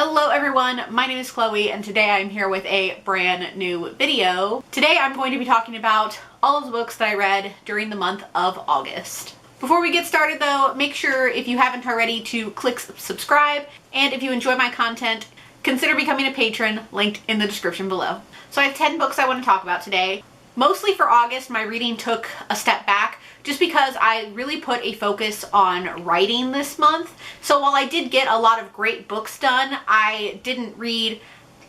Hello everyone, my name is Chloe and today I'm here with a brand new video. Today I'm going to be talking about all of the books that I read during the month of August. Before we get started though, make sure if you haven't already to click subscribe, and if you enjoy my content, consider becoming a patron, linked in the description below. So I have 10 books I want to talk about today. Mostly for August, my reading took a step back just because I really put a focus on writing this month. So while I did get a lot of great books done, I didn't read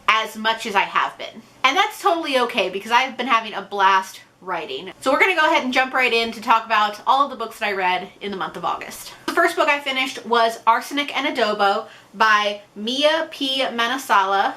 as much as I have been. And that's totally okay because I've been having a blast writing. So we're going to go ahead and jump right in to talk about all of the books that I read in the month of August. The first book I finished was Arsenic and Adobo by Mia P. Manasala.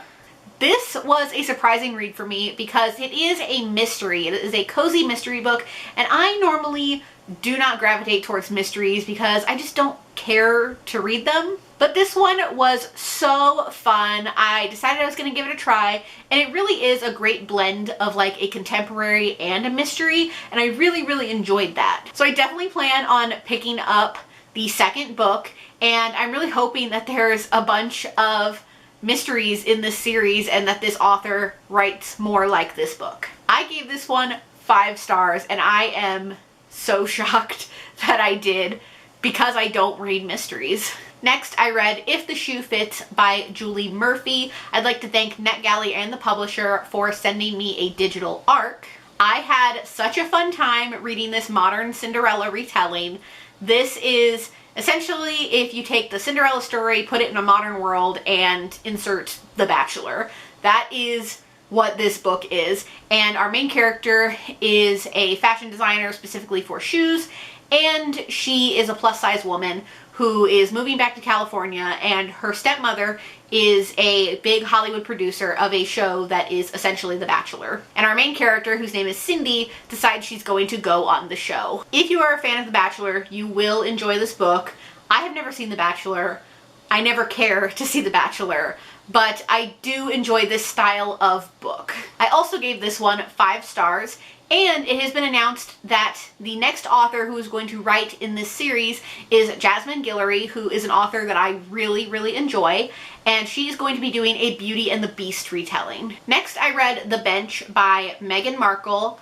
This was a surprising read for me because it is a mystery. It is a cozy mystery book, and I normally do not gravitate towards mysteries because I just don't care to read them. But this one was so fun. I decided I was going to give it a try, and it really is a great blend of like a contemporary and a mystery, and I really enjoyed that. So I definitely plan on picking up the second book, and I'm really hoping that there's a bunch of mysteries in this series and that this author writes more like this book. I gave this one 5 stars and I am so shocked that I did because I don't read mysteries. Next, I read If the Shoe Fits by Julie Murphy. I'd like to thank NetGalley and the publisher for sending me a digital ARC. I had such a fun time reading this modern Cinderella retelling. This is essentially if you take the Cinderella story, put it in a modern world, and insert The Bachelor. That is what this book is. And our main character is a fashion designer specifically for shoes, and she is a plus-size woman who is moving back to California, and her stepmother is a big Hollywood producer of a show that is essentially The Bachelor. And our main character, whose name is Cindy, decides she's going to go on the show. If you are a fan of The Bachelor, you will enjoy this book. I have never seen The Bachelor. I never care to see The Bachelor, but I do enjoy this style of book. I also gave this one 5 stars, and it has been announced that the next author who is going to write in this series is Jasmine Guillory, who is an author that I really enjoy, and she's going to be doing a Beauty and the Beast retelling. Next, I read The Bench by Meghan Markle.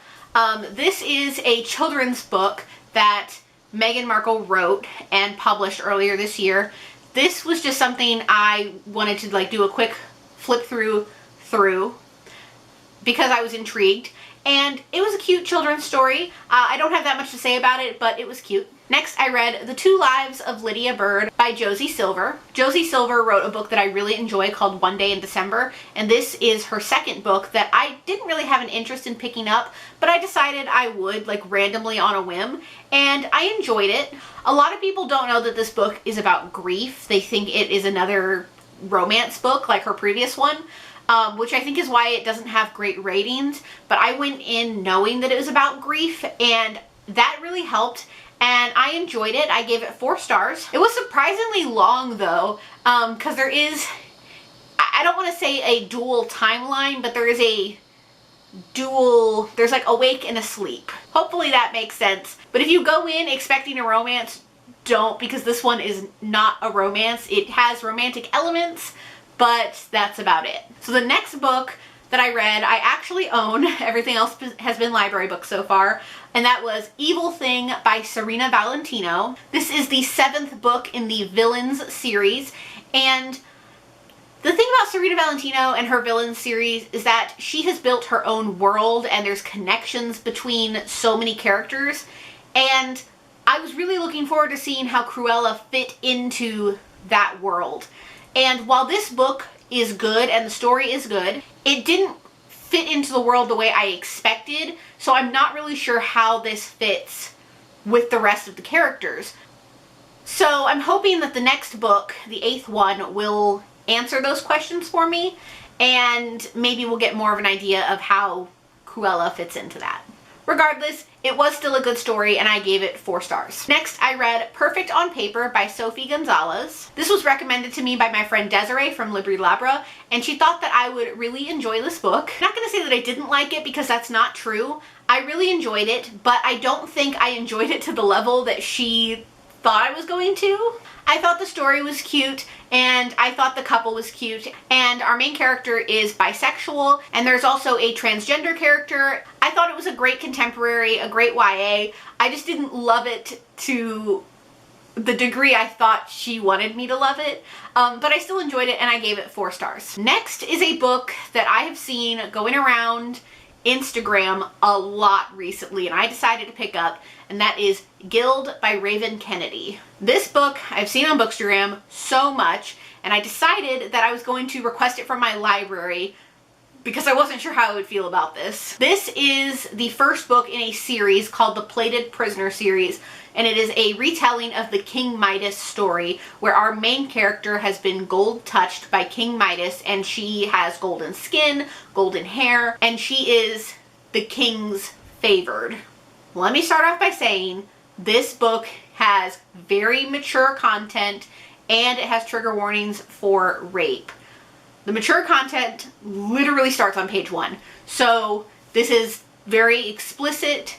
This is a children's book that Meghan Markle wrote and published earlier this year. This was just something I wanted to like do a quick flip through because I was intrigued. And it was a cute children's story. I don't have that much to say about it, but it was cute. Next, I read The Two Lives of Lydia Bird by Josie Silver. Josie Silver wrote a book that I really enjoy called One Day in December, and this is her second book that I didn't really have an interest in picking up, but I decided I would, like randomly on a whim, and I enjoyed it. A lot of people don't know that this book is about grief. They think it is another romance book like her previous one. Which I think is why it doesn't have great ratings, but I went in knowing that it was about grief, and that really helped, and I enjoyed it. I gave it 4 stars. It was surprisingly long though, because there is, I don't want to say a dual timeline, but there is a dual, there's like awake and asleep. Hopefully that makes sense. But if you go in expecting a romance, don't, because this one is not a romance. It has romantic elements, but that's about it. So the next book that I read, I actually own. Everything else has been library books so far, and that was Evil Thing by Serena Valentino. This is the 7th book in the Villains series, and the thing about Serena Valentino and her Villains series is that she has built her own world, and there's connections between so many characters, and I was really looking forward to seeing how Cruella fit into that world. And while this book is good and the story is good, it didn't fit into the world the way I expected, so I'm not really sure how this fits with the rest of the characters. So I'm hoping that the next book, the 8th one, will answer those questions for me, and maybe we'll get more of an idea of how Cruella fits into that. Regardless, it was still a good story, and I gave it 4 stars. Next, I read Perfect on Paper by Sophie Gonzalez. This was recommended to me by my friend Desiree from Libri Labra, and she thought that I would really enjoy this book. I'm not going to say that I didn't like it because that's not true. I really enjoyed it, but I don't think I enjoyed it to the level that she thought I was going to. I thought the story was cute, and I thought the couple was cute, and our main character is bisexual, and there's also a transgender character. I thought it was a great contemporary, a great YA. I just didn't love it to the degree I thought she wanted me to love it, but I still enjoyed it and I gave it 4 stars. Next is a book that I have seen going around Instagram a lot recently and I decided to pick up, and that is Guild by Raven Kennedy. This book I've seen on Bookstagram so much, and I decided that I was going to request it from my library because I wasn't sure how I would feel about this. This is the first book in a series called the Plated Prisoner series, and it is a retelling of the King Midas story where our main character has been gold touched by King Midas, and she has golden skin, golden hair, and she is the king's favored. Let me start off by saying this book has very mature content and it has trigger warnings for rape. The mature content literally starts on page 1. So this is very explicit,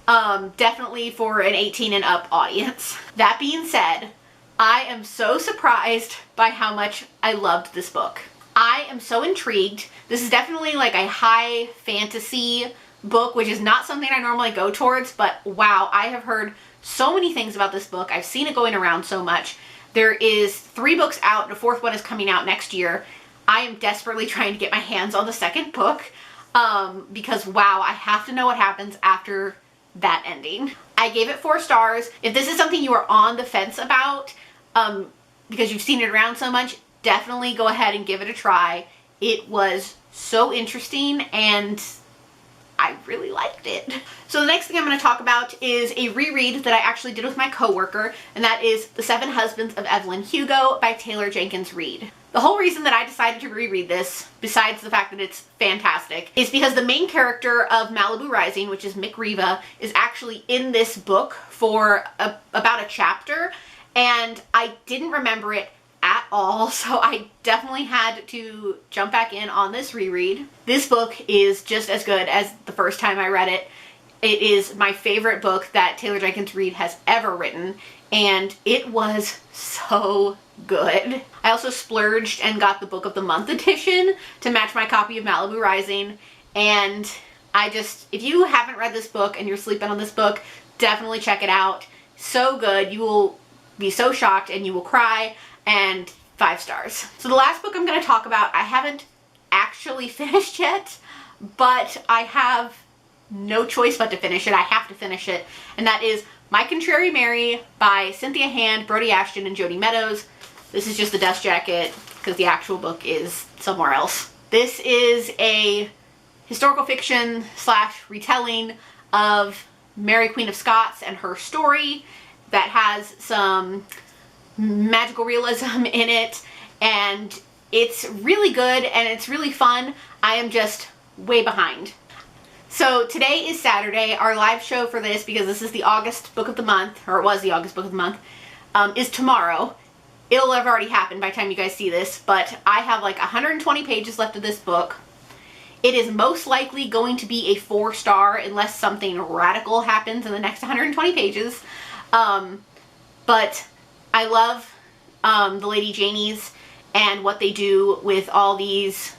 definitely for an 18 and up audience. That being said, I am so surprised by how much I loved this book. I am so intrigued. This is definitely like a high fantasy book, which is not something I normally go towards, but wow, I have heard so many things about this book. I've seen it going around so much. There is 3 books out, and a 4th one is coming out next year. I am desperately trying to get my hands on the 2nd book because wow, I have to know what happens after that ending. I gave it 4 stars. If this is something you are on the fence about because you've seen it around so much, definitely go ahead and give it a try. It was so interesting and I really liked it. So the next thing I'm going to talk about is a reread that I actually did with my coworker, and that is The 7 Husbands of Evelyn Hugo by Taylor Jenkins Reid. The whole reason that I decided to reread this, besides the fact that it's fantastic, is because the main character of Malibu Rising, which is Mick Riva, is actually in this book for about a chapter, and I didn't remember it at all, so I definitely had to jump back in on this reread. This book is just as good as the first time I read it. It is my favorite book that Taylor Jenkins Reid has ever written, and it was so good. I also splurged and got the Book of the Month edition to match my copy of Malibu Rising, and if you haven't read this book and you're sleeping on this book, definitely check it out. So good. You will be so shocked and you will cry, and 5 stars. So the last book I'm going to talk about, I haven't actually finished yet, but I have no choice but to finish it. I have to finish it, and that is My Contrary Mary by Cynthia Hand, Brody Ashton, and Jody Meadows. This is just the dust jacket because the actual book is somewhere else. This is a historical fiction / retelling of Mary Queen of Scots and her story that has some magical realism in it, and it's really good and it's really fun. I am just way behind. So today is Saturday. Our live show for this, because this is the August book of the month, or it was the August book of the month, is tomorrow. It'll have already happened by the time you guys see this, but I have like 120 pages left of this book. It is most likely going to be a 4-star unless something radical happens in the next 120 pages. But I love the Lady Janies and what they do with all these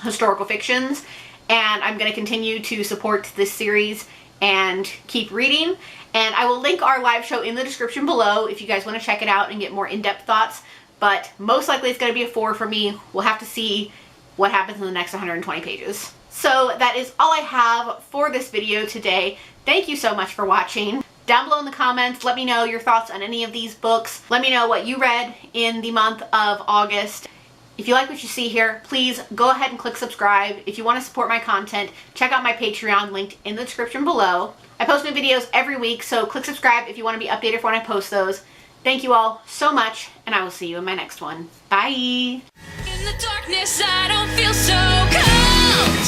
historical fictions, and I'm going to continue to support this series and keep reading. And I will link our live show in the description below if you guys want to check it out and get more in-depth thoughts, but most likely it's going to be a 4 for me. We'll have to see what happens in the next 120 pages. So that is all I have for this video today. Thank you so much for watching. Down below in the comments, let me know your thoughts on any of these books. Let me know what you read in the month of August. If you like what you see here, please go ahead and click subscribe. If you want to support my content, check out my Patreon linked in the description below. I post new videos every week, so click subscribe if you want to be updated for when I post those. Thank you all so much, and I will see you in my next one. Bye! In the darkness, I don't feel so cold.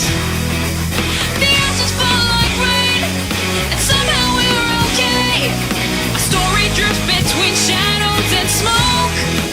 The ashes fall like rain, and somehow we're okay. A story drifts between shadows and smoke.